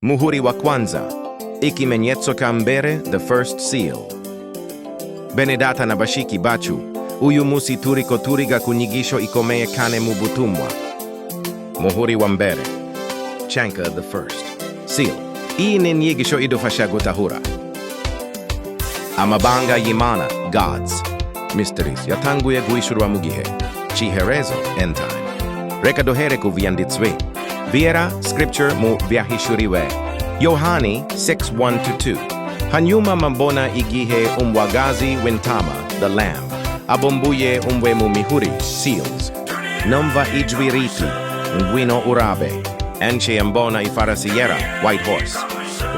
Muhuri wa kwanza, IKIMENYETSO CAMBERE, the first seal. Benedata na bashiki bachu, uyu musi turiko turiga ku nyigisho ikomeye kane mu butumwa. Muhuri wa mbere, chanka the first seal. Iyi ni nyigisho idufasha gutahura amabanga y'Imana, God's mysteries, yatanguye guhishurwa mu gihe, chiherezo, end time. Reka duhere ku Vyanditswe Vyera, scripture mu Vyahishuriwe Yohani 6:1-2. Hanyuma mambona igihe umwagazi w'intama, the lamb, abombuye Impwemu Muhuri, seals. Numva ijwi riti, ngwino urabe, enche mbona Ifarasi yera, white horse.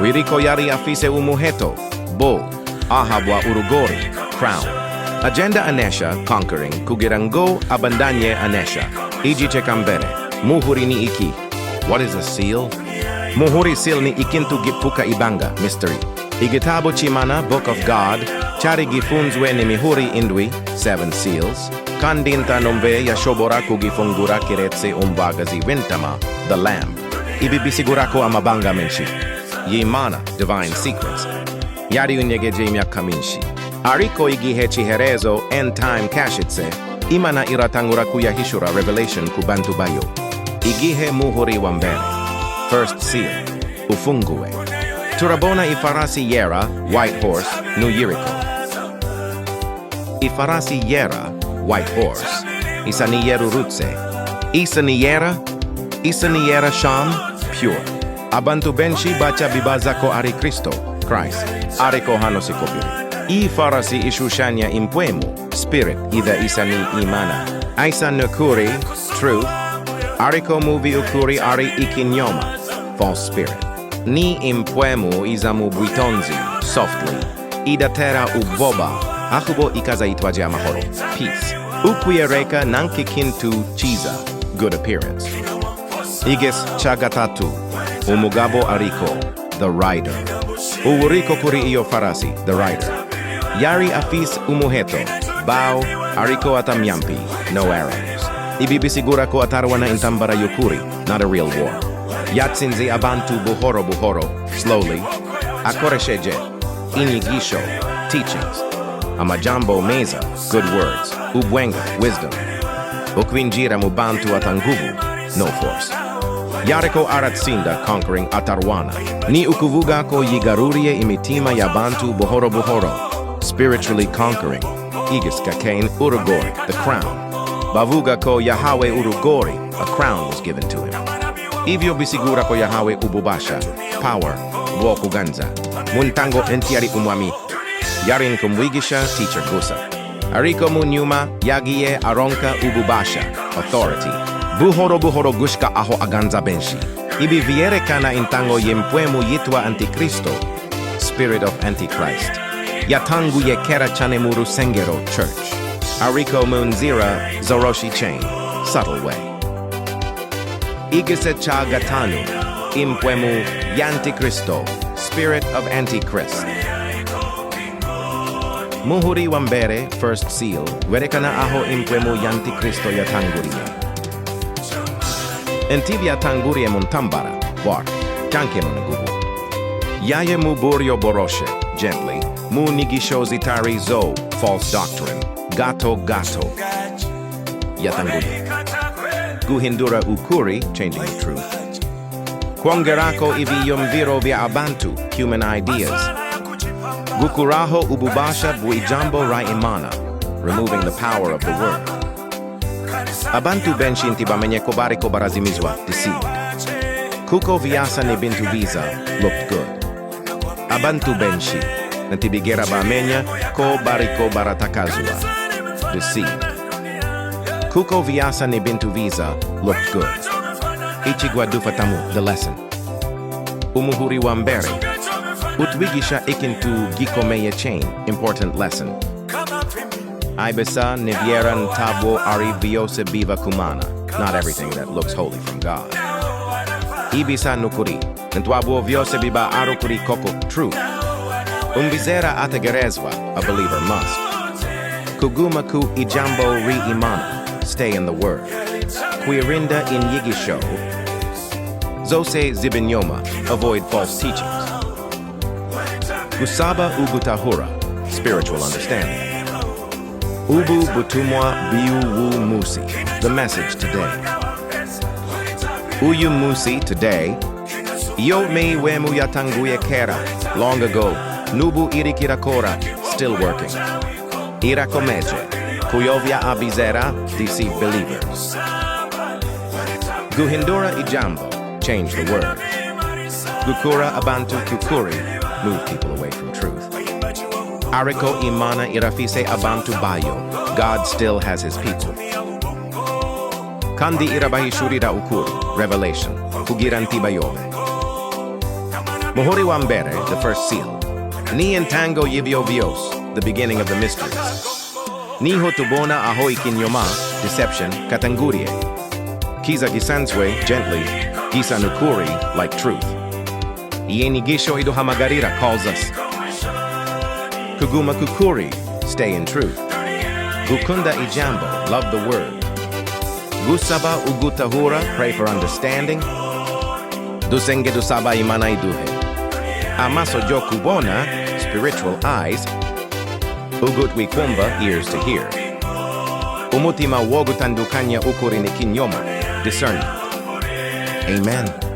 Uwuriko yari afise umuheto, bull, ahabwa Urugori, crown. Agenda anesha, conquering, kugirango abandanye anesha. Igice CAMBERE, Muhuri ni iki. What is a seal? Muhuri seal ni ikintu gipuka ibanga, mystery. Igitabo chimana, book of God, chari gifunzwe ni mihuri indwi, 7 seals. Kandinta nombe yashobora kugifungura kiretse umwagazi w'intama, the lamb. Ibibisigurako amabanga menshi. Y'Imana, divine secrets. Yari unyegeje imyaka minshi. Ariko igihe chiherezo, end time kashitse, Imana iratangura kuyahishura revelation ku bantu bayo. Igihe muhuri wa mbere, first seal, ufunguwe. Turabona Ifarasi yera, white horse, Uwuriko. Ifarasi yera, white horse, isa ni yerurutse. Isa ni yera sham, pure. Abantu benshi bacha bibazako anticristo, Christ, ariko hano sikopiri. Ifarasi ishushanya Impwemu, spirit, either isa ni imana. Isa nukuri, truth. Ariko muvi ukuri ari ikinyoma, false spirit. Ni Impwemu izamu bwitonzi, softly. Idatera uboba, akubo ikazaitwaje amahoro, peace. Ukuyereka nankikintu chiza, good appearance. Iges chagatatu, umugabo ariko, the rider. Uwuriko kuri iyo farasi, the rider. Yari afis umuheto, bow, ariko atamyampi, no arrows. Ibibisigura ko atarwana intambara yukuri, not a real war. Yatsinzi abantu buhorobuhoro, slowly. Akoresheje, nyigisho, teachings. Amajambo meza, good words. Ubwenga, wisdom. Ukwinjira mu bantu atanguvu, no force. Yariko aratsinda, conquering atarwana. Ni ukuvuga ko yigaruriye imitima ya bantu buhorobuhoro, spiritually conquering. Igis kakain Urugori, the crown. Bavuga ko Yahweh Urugori, a crown was given to him. Ivyo bisigura ko Yahweh ububasha, power, wokuganza. Muntango entiari umwami. Yarin kumwigisha, teacher gusa. Ariko munyuma, yagiye aronka ububasha, authority. Buhorobuhoro gushka aho aganza benshi. Ibi vierekana intango Impwemu yitwa Antichrist, spirit of Antichrist. Yatanguye kera chane mu rusengero, church. Ariko munzira, zoroshi chain, subtle way. Igise cha gatanu, Impwemu yantikristo, spirit of Antichrist. Muhuri wa mbere, first seal, werekana aho Impwemu yantikristo yatanguye. Entivi yatanguye muntambara, war, chanke mungubu. Yaye mu buryo boroshe, gently, mu nyigisho zitari zo, false doctrine. Gato, yatanguye. Guhindura ukuri, changing the truth. Kwongerako iviyumviro vya abantu, human ideas. Gukuraho ububasha bwijambo ra Imana, removing the power of the word. Abantu benshi ntibamenye ko bariko barazimizwa, deceived. Kuko vyasa ni bintu visa, looked good. Abantu benshi ntibigera bamenya ko bariko baratakazwa, deceived. Kuko vyasa ni bintu visa, looked good. Ichigwa dufatamu, the lesson. Umuhuri wa mbere, utwigisha ikintu gikomeye chain, important lesson. Ibisa nivyera ntabwo ari vyose biva kumana, not everything that looks holy from God. Ibisa nukuri, ntwabwo vyose biba arukuri koko, truth. Umvizera ategerezwa, a believer must. Kuguma ku ijambo ri Imana, stay in the word. Kuirinda in nyigisho. Zose zibinyoma, avoid false teachings. Gusaba ugutahura, spiritual understanding. Ubu butumwa biu musi, the message today. Uyu musi today. Yo Impwemu yatanguye kera, long ago. Nubu irikirakora, still working. Irakomeje, ukuyovya abizera, deceive believers. Guhindura ijambo, change the word. Gukura abantu kukuri, move people away from truth. Ariko imana irafise abantu bayo, God still has his people. Kandi irabahishurira ukuri, revelation, kugirantibayove. Muhuri wa mbere, the first seal. Ni vyose, the beginning of the mysteries. Ni hotubona aho ikinyoma, deception, katanguye. Kiza gisanzwe, gently, gisa nukuri, like truth. Iye nyigisho iduhamagarira calls us. Kuguma kukuri, stay in truth. Gukunda ijambo, love the word. Gusaba ugutahura, pray for understanding. Dusenge dusaba imana iduhe. Amaso jo kubona, spiritual eyes. Ugut wikumba, ears to hear. Umutima wogutandukanya ukuri ni kinyoma, discernment. Amen.